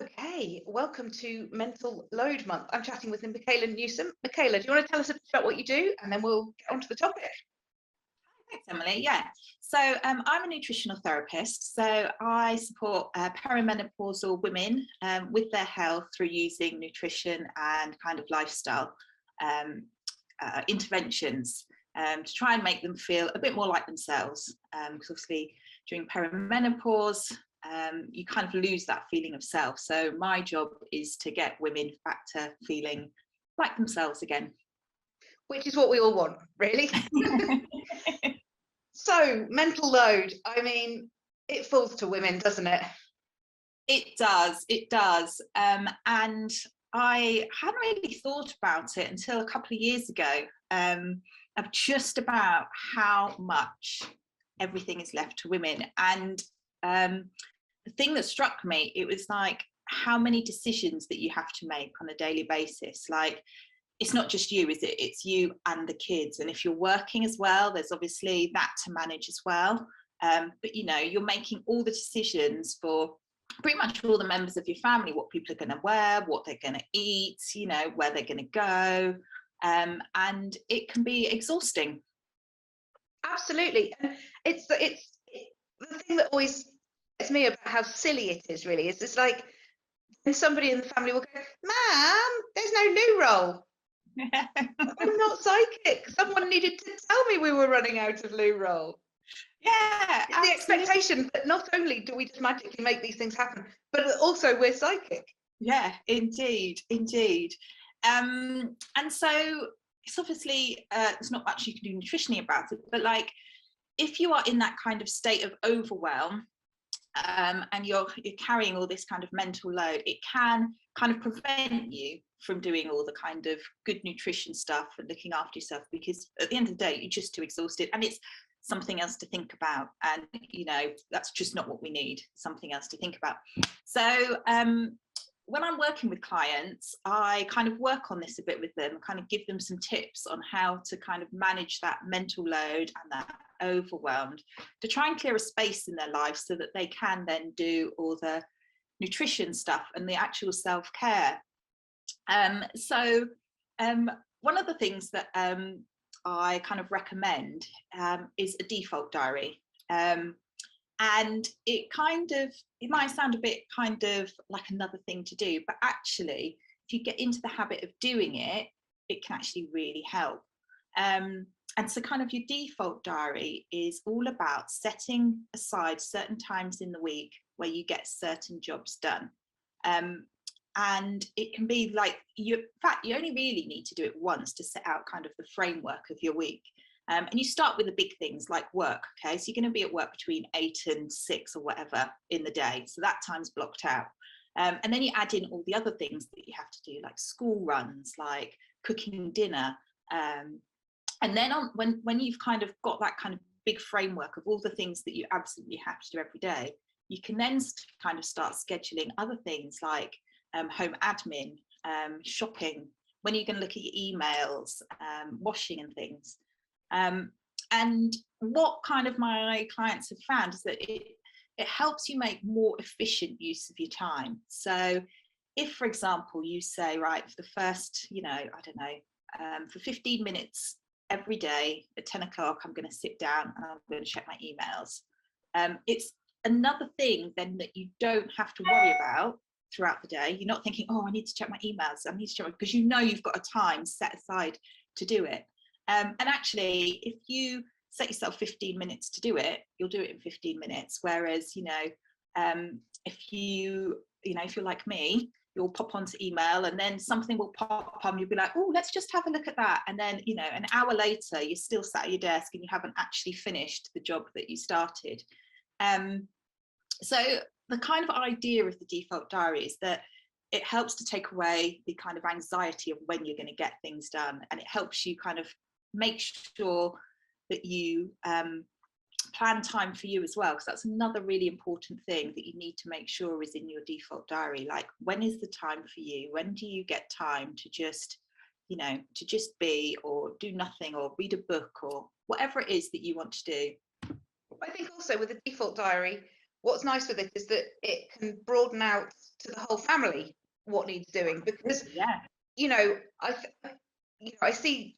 Okay, welcome to Mental Load Month. I'm chatting with Michaela Newsom. Michaela, do you want to tell us a bit about what you do, and then we'll get on to the topic? Thanks, Emily. Yeah. So I'm a nutritional therapist. So I support perimenopausal women with their health through using nutrition and kind of lifestyle interventions to try and make them feel a bit more like themselves. Because obviously during perimenopause, you kind of lose that feeling of self. So my job is to get women back to feeling like themselves again. Which is what we all want, really. So, mental load, I mean, it falls to women, doesn't it? It does. And I hadn't really thought about it until a couple of years ago, of just about how much everything is left to women. And the thing that struck me, it was like how many decisions that you have to make on a daily basis. Like, it's not just you, is it? It's you and the kids. And if you're working as well, there's obviously that to manage as well. But you're making all the decisions for pretty much all the members of your family, what people are going to wear, what they're going to eat, where they're going to go. And it can be exhausting. Absolutely. And it's the thing that always gets me about how silly it is, really, is it's like when somebody in the family will go, "Ma'am, there's no loo roll." I'm not psychic. Someone needed to tell me we were running out of loo roll. Yeah, it's the expectation that not only do we just magically make these things happen, but also we're psychic. Yeah, indeed. And so it's obviously there's not much you can do nutritionally about it, but like if you are in that kind of state of overwhelm, and you're carrying all this kind of mental load, it can kind of prevent you from doing all the kind of good nutrition stuff and looking after yourself, because at the end of the day you're just too exhausted and it's something else to think about, and that's just not what we need, something else to think about. So when I'm working with clients, I kind of work on this a bit with them, kind of give them some tips on how to kind of manage that mental load and that overwhelmed, to try and clear a space in their life so that they can then do all the nutrition stuff and the actual self-care. So one of the things that I kind of recommend is a default diary. And it might sound a bit kind of like another thing to do, but actually, if you get into the habit of doing it, it can actually really help. And so kind of your default diary is all about setting aside certain times in the week where you get certain jobs done. And it can be like, in fact, you only really need to do it once to set out kind of the framework of your week. And you start with the big things like work, okay? So you're going to be at work between 8 and 6 or whatever in the day. So that time's blocked out. And then you add in all the other things that you have to do, like school runs, like cooking dinner. And then when you've kind of got that kind of big framework of all the things that you absolutely have to do every day, you can then kind of start scheduling other things like home admin, shopping, when you're going to look at your emails, washing and things. And what kind of my clients have found is that it helps you make more efficient use of your time. So if, for example, you say, right, for the first, for 15 minutes every day at 10 o'clock, I'm going to sit down and I'm going to check my emails. It's another thing then that you don't have to worry about throughout the day. You're not thinking, oh, I need to check my emails. I need to check, because you've got a time set aside to do it. And actually, if you set yourself 15 minutes to do it, you'll do it in 15 minutes. Whereas, if you're like me, you'll pop onto email and then something will pop up and you'll be like, oh, let's just have a look at that. And then, an hour later, you're still sat at your desk and you haven't actually finished the job that you started. So the kind of idea of the default diary is that it helps to take away the kind of anxiety of when you're going to get things done. And it helps you kind of make sure that you plan time for you as well, because that's another really important thing that you need to make sure is in your default diary. Like, when is the time for you? When do you get time to just be, or do nothing, or read a book, or whatever it is that you want to do? I think also with the default diary, what's nice with it is that it can broaden out to the whole family what needs doing, because you know, I see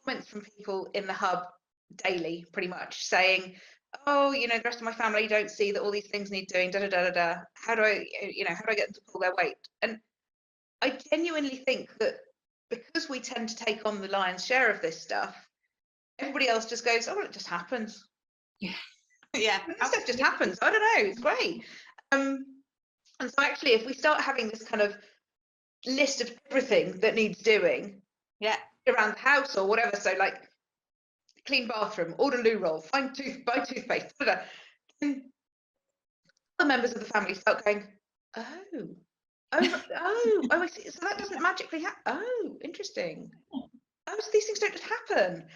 comments from people in the hub daily, pretty much saying, oh, you know, the rest of my family don't see that all these things need doing, da da da da da. How do I, how do I get them to pull their weight? And I genuinely think that because we tend to take on the lion's share of this stuff, everybody else just goes, oh, well, it just happens. Yeah. This stuff just happens. I don't know. It's great. And so actually, if we start having this kind of list of everything that needs doing, around the house or whatever, so like clean bathroom, order loo roll, buy toothpaste, then other members of the family start going, oh, I see. So that doesn't magically happen. Oh, interesting. Oh, so these things don't just happen.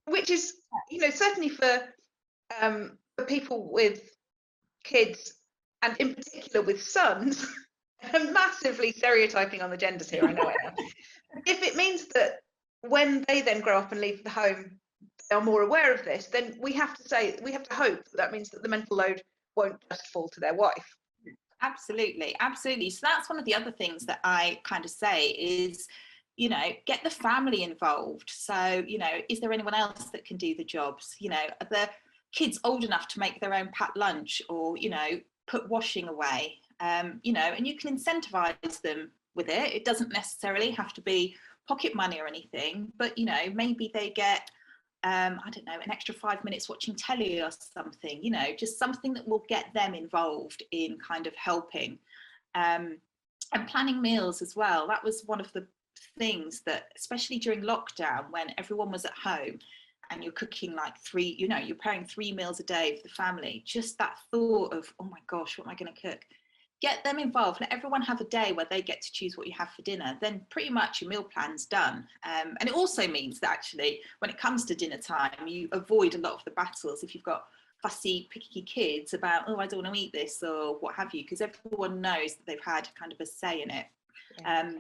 Which is, certainly for people with kids, and in particular with sons. I'm massively stereotyping on the genders here, I know I am. If it means that when they then grow up and leave the home, they are more aware of this, then we have to hope that means that the mental load won't just fall to their wife. Absolutely. So that's one of the other things that I kind of say is, get the family involved. So, is there anyone else that can do the jobs? Are the kids old enough to make their own packed lunch, or, put washing away? And you can incentivize them with it. It doesn't necessarily have to be pocket money or anything, but maybe they get I don't know, an extra 5 minutes watching telly or something, just something that will get them involved in kind of helping. And planning meals as well. That was one of the things that, especially during lockdown, when everyone was at home and you're cooking like you're preparing 3 meals a day for the family, just that thought of, oh my gosh, what am I going to cook? Get them involved. Let everyone have a day where they get to choose what you have for dinner. Then pretty much your meal plan's done. And it also means that actually, when it comes to dinner time, you avoid a lot of the battles if you've got fussy, picky kids about, oh, I don't want to eat this or what have you, because everyone knows that they've had kind of a say in it. Yeah.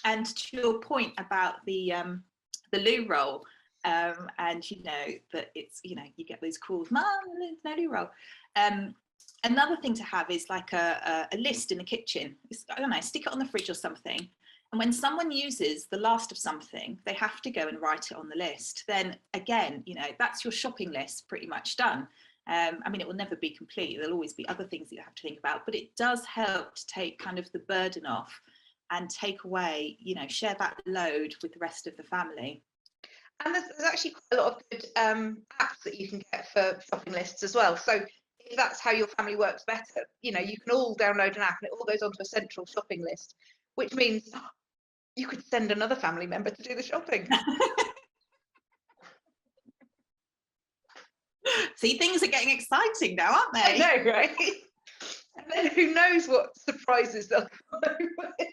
And to your point about the loo roll, and that it's, you get those calls, Mum, no loo roll. Another thing to have is like a list in the kitchen. I don't know, stick it on the fridge or something. And when someone uses the last of something, they have to go and write it on the list. Then again, that's your shopping list pretty much done. It will never be complete. There'll always be other things that you have to think about, but it does help to take kind of the burden off and take away, share that load with the rest of the family. And there's actually quite a lot of good apps that you can get for shopping lists as well. So if that's how your family works better, you can all download an app and it all goes onto a central shopping list, which means you could send another family member to do the shopping. See, things are getting exciting now, aren't they? I know, right? And then who knows what surprises they'll come up with.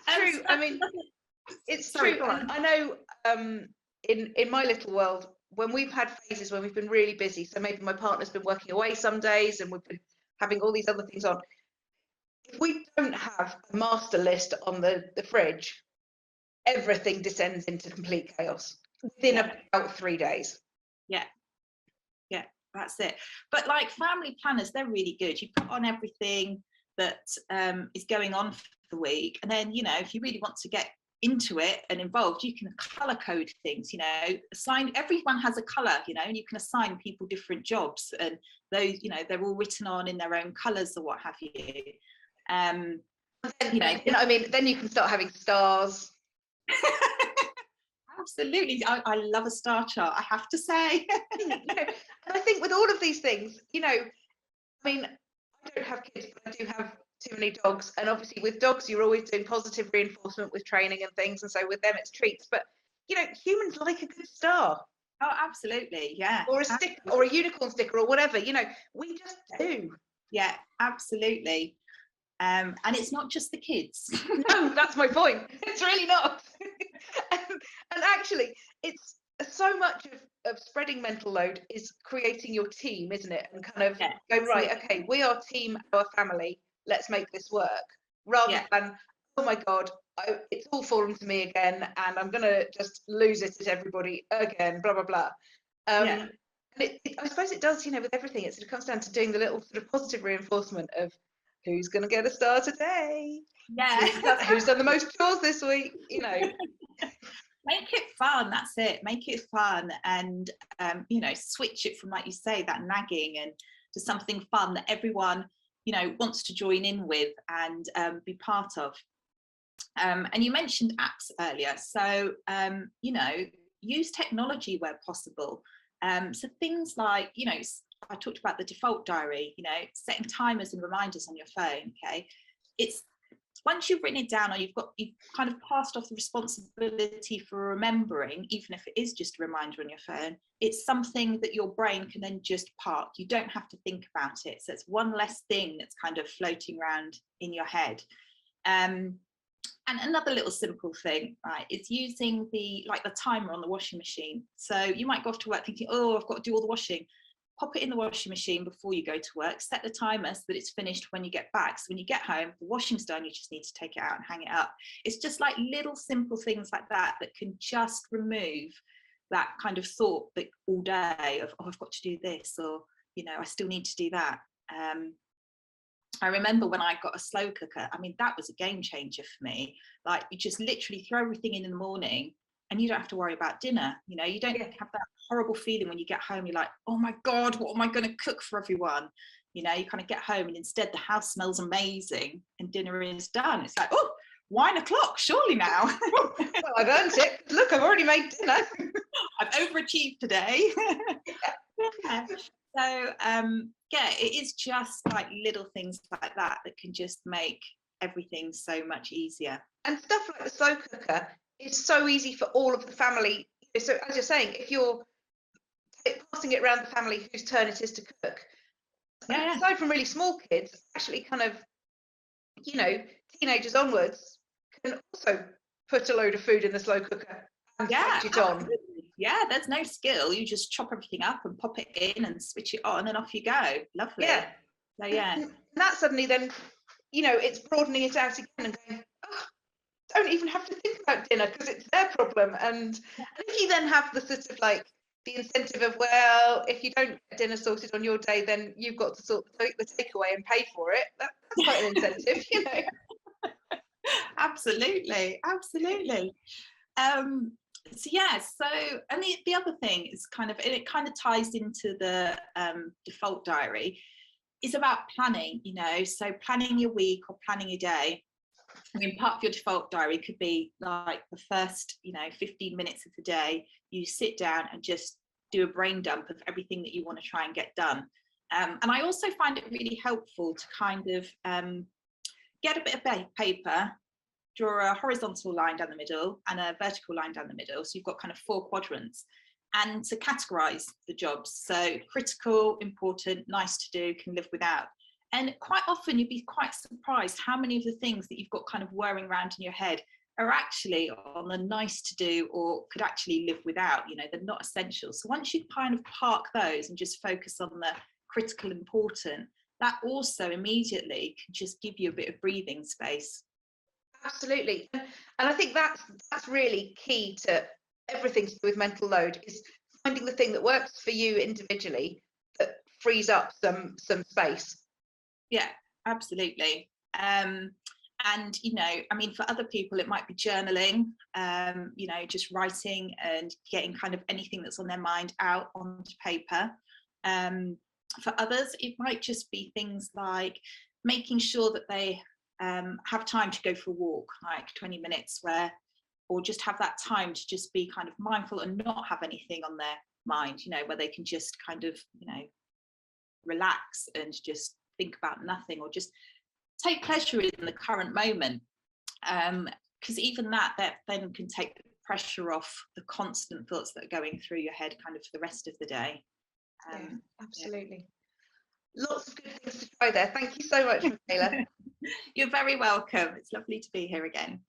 True. It's true. And I know in my little world, when we've had phases when we've been really busy, so maybe my partner's been working away some days and we've been having all these other things on, if we don't have a master list on the fridge, everything descends into complete chaos within about 3 days. Yeah, that's it. But like family planners, they're really good. You put on everything that is going on for the week, and then if you really want to get into it and involved, you can color code things, assign, everyone has a color, and you can assign people different jobs, and those, they're all written on in their own colors or what have you. Then you can start having stars. Absolutely. I love a star chart, I have to say. And I think with all of these things, I don't have kids, but I do have too many dogs, and obviously with dogs you're always doing positive reinforcement with training and things, and so with them it's treats, but humans like a good star. Oh, absolutely. Yeah. Or a sticker, or a unicorn sticker, or whatever, we just do. Yeah, absolutely. And it's not just the kids. No, that's my point. It's really not. And actually it's so much of spreading mental load is creating your team, isn't it? And kind of going, right, okay, we are team, our family, let's make this work, rather than, oh my God, it's all fallen to me again and I'm gonna just lose it at everybody again, blah blah blah. And I suppose it does, with everything. It sort of comes down to doing the little sort of positive reinforcement of who's going to get a star today. Yeah. Who's done the most chores this week? Make it fun. That's it. Make it fun, and switch it from, like you say, that nagging and to something fun that everyone wants to join in with and be part of. And you mentioned apps earlier, so use technology where possible. So things like, I talked about the default diary, setting timers and reminders on your phone. Okay, it's once you've written it down, or you've kind of passed off the responsibility for remembering, even if it is just a reminder on your phone, it's something that your brain can then just park. You don't have to think about it. So it's one less thing that's kind of floating around in your head. And another little simple thing, right, is using the timer on the washing machine. So you might go off to work thinking, oh, I've got to do all the washing. Pop it in the washing machine before you go to work, set the timer so that it's finished when you get back. So when you get home, the washing's done, you just need to take it out and hang it up. It's just like little simple things like that can just remove that kind of thought that all day of, oh, I've got to do this, or, I still need to do that. I remember when I got a slow cooker, I mean, that was a game changer for me. Like, you just literally throw everything in the morning and you don't have to worry about dinner. You don't have that horrible feeling when you get home. You're like, oh my God, what am I going to cook for everyone? You kind of get home and instead the house smells amazing and dinner is done. It's like, oh, wine o'clock, surely now. Well, I've earned it. Look, I've already made dinner. I've overachieved today. Yeah. So, it is just like little things like that can just make everything so much easier. And stuff like the slow cooker is so easy for all of the family. So as you're saying, if you're passing it around the family whose turn it is to cook, aside from really small kids, actually kind of, teenagers onwards can also put a load of food in the slow cooker and switch it on. Yeah, there's no skill. You just chop everything up and pop it in and switch it on and off you go. Lovely. Yeah. So yeah. And that suddenly then, it's broadening it out again and going, oh, don't even have to think about dinner because it's their problem. And if you then have the sort of like the incentive of, well, if you don't get dinner sorted on your day, then you've got to sort the takeaway and pay for it. That's quite an incentive, Absolutely. And the other thing is it kind of ties into the default diary, is about planning, so planning your week or planning your day. I mean, part of your default diary could be like the first 15 minutes of the day, you sit down and just do a brain dump of everything that you want to try and get done. And I also find it really helpful to kind of get a bit of paper, draw a horizontal line down the middle and a vertical line down the middle. So you've got kind of 4 quadrants, and to categorize the jobs. So critical, important, nice to do, can live without. And quite often you'd be quite surprised how many of the things that you've got kind of whirring around in your head are actually on the nice to do or could actually live without. They're not essential. So once you kind of park those and just focus on the critical, important, that also immediately can just give you a bit of breathing space. Absolutely. And I think that's really key to everything to do with mental load, is finding the thing that works for you individually that frees up some space. Yeah, absolutely. And I mean, for other people it might be journaling, just writing and getting kind of anything that's on their mind out onto paper. For others it might just be things like making sure that they have time to go for a walk, like 20 minutes, or just have that time to just be kind of mindful and not have anything on their mind, where they can just kind of relax and just think about nothing, or just take pleasure in the current moment, because even that then can take the pressure off the constant thoughts that are going through your head kind of for the rest of the day. Absolutely. Lots of good things to try there. Thank you so much, Michaela. You're very welcome. It's lovely to be here again.